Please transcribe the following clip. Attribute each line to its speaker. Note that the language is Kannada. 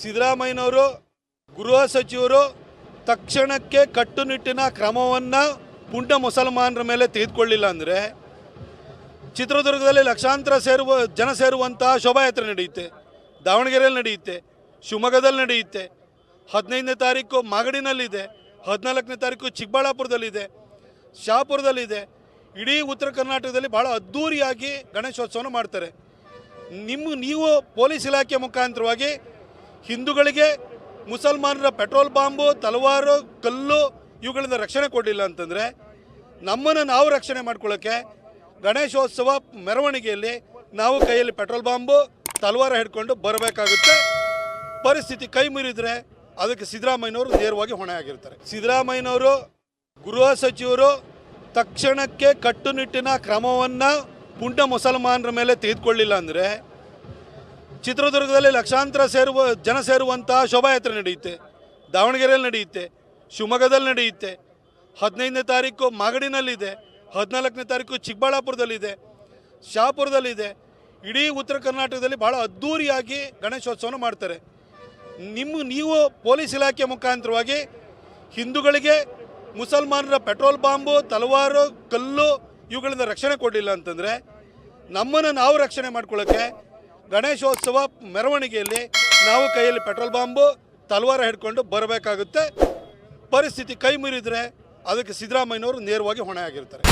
Speaker 1: ಸಿದ್ದರಾಮಯ್ಯನವರು ಗೃಹ ಸಚಿವರು ತಕ್ಷಣಕ್ಕೆ ಕಟ್ಟುನಿಟ್ಟಿನ ಕ್ರಮವನ್ನು ಪುಂಡ ಮುಸಲ್ಮಾನರ ಮೇಲೆ ತೆಗೆದುಕೊಳ್ಳಿಲ್ಲ ಅಂದರೆ ಚಿತ್ರದುರ್ಗದಲ್ಲಿ ಲಕ್ಷಾಂತರ ಜನ ಸೇರುವಂತಹ ಶೋಭಾಯಾತ್ರೆ ನಡೆಯುತ್ತೆ, ದಾವಣಗೆರೆಯಲ್ಲಿ ನಡೆಯುತ್ತೆ, ಶಿವಮೊಗ್ಗದಲ್ಲಿ ನಡೆಯುತ್ತೆ, 15ನೇ ತಾರೀಕು ಮಾಗಡಿನಲ್ಲಿದೆ, 14ನೇ ತಾರೀಕು ಚಿಕ್ಕಬಳ್ಳಾಪುರದಲ್ಲಿದೆ, ಶಹಾಪುರದಲ್ಲಿದೆ. ಇಡೀ ಉತ್ತರ ಕರ್ನಾಟಕದಲ್ಲಿ ಭಾಳ ಅದ್ಧೂರಿಯಾಗಿ ಗಣೇಶೋತ್ಸವನ ಮಾಡ್ತಾರೆ. ನೀವು ಪೊಲೀಸ್ ಇಲಾಖೆ ಮುಖಾಂತರವಾಗಿ ಹಿಂದೂಗಳಿಗೆ ಮುಸಲ್ಮಾನರ ಪೆಟ್ರೋಲ್ ಬಾಂಬು, ತಲವಾರು, ಕಲ್ಲು ಇವುಗಳಿಂದ ರಕ್ಷಣೆ ಕೊಡಲಿಲ್ಲ ಅಂತಂದರೆ ನಮ್ಮನ್ನು ನಾವು ರಕ್ಷಣೆ ಮಾಡ್ಕೊಳ್ಳೋಕ್ಕೆ ಗಣೇಶೋತ್ಸವ ಮೆರವಣಿಗೆಯಲ್ಲಿ ನಾವು ಕೈಯಲ್ಲಿ ಪೆಟ್ರೋಲ್ ಬಾಂಬು, ತಲವಾರ ಹಿಡ್ಕೊಂಡು ಬರಬೇಕಾಗುತ್ತೆ. ಪರಿಸ್ಥಿತಿ ಕೈ ಮೀರಿದರೆ ಅದಕ್ಕೆ ಸಿದ್ದರಾಮಯ್ಯನವರು ನೇರವಾಗಿ ಹೊಣೆ ಆಗಿರ್ತಾರೆ. ಸಿದ್ದರಾಮಯ್ಯನವರು ಗೃಹ ಸಚಿವರು ತಕ್ಷಣಕ್ಕೆ ಕಟ್ಟುನಿಟ್ಟಿನ ಕ್ರಮವನ್ನು ಪುಂಡ ಮುಸಲ್ಮಾನರ ಮೇಲೆ ತೆಗೆದುಕೊಳ್ಳಿಲ್ಲ ಅಂದರೆ ಚಿತ್ರದುರ್ಗದಲ್ಲಿ ಲಕ್ಷಾಂತರ ಜನ ಸೇರುವಂತಹ ಶೋಭಾಯಾತ್ರೆ ನಡೆಯುತ್ತೆ, ದಾವಣಗೆರೆಯಲ್ಲಿ ನಡೆಯುತ್ತೆ, ಶಿವಮೊಗ್ಗದಲ್ಲಿ ನಡೆಯುತ್ತೆ, 15ನೇ ತಾರೀಕು ಮಾಗಡಿನಲ್ಲಿದೆ, 14ನೇ ತಾರೀಕು ಚಿಕ್ಕಬಳ್ಳಾಪುರದಲ್ಲಿದೆ, ಶಹಾಪುರದಲ್ಲಿದೆ. ಇಡೀ ಉತ್ತರ ಕರ್ನಾಟಕದಲ್ಲಿ ಭಾಳ ಅದ್ಧೂರಿಯಾಗಿ ಗಣೇಶೋತ್ಸವನ ಮಾಡ್ತಾರೆ. ನೀವು ಪೊಲೀಸ್ ಇಲಾಖೆ ಮುಖಾಂತರವಾಗಿ ಹಿಂದೂಗಳಿಗೆ ಮುಸಲ್ಮಾನರ ಪೆಟ್ರೋಲ್ ಬಾಂಬು, ತಲವಾರು, ಕಲ್ಲು ಇವುಗಳಿಂದ ರಕ್ಷಣೆ ಕೊಡಲಿಲ್ಲ ಅಂತಂದರೆ ನಮ್ಮನ್ನು ನಾವು ರಕ್ಷಣೆ ಮಾಡ್ಕೊಳ್ಳೋಕ್ಕೆ ಗಣೇಶೋತ್ಸವ ಮೆರವಣಿಗೆಯಲ್ಲಿ ನಾವು ಕೈಯಲ್ಲಿ ಪೆಟ್ರೋಲ್ ಬಾಂಬು, ತಲವಾರ ಹಿಡ್ಕೊಂಡು ಬರಬೇಕಾಗುತ್ತೆ. ಪರಿಸ್ಥಿತಿ ಕೈ ಮೀರಿದರೆ ಅದಕ್ಕೆ ಸಿದ್ದರಾಮಯ್ಯನವರು ನೇರವಾಗಿ ಹೊಣೆ ಆಗಿರ್ತಾರೆ.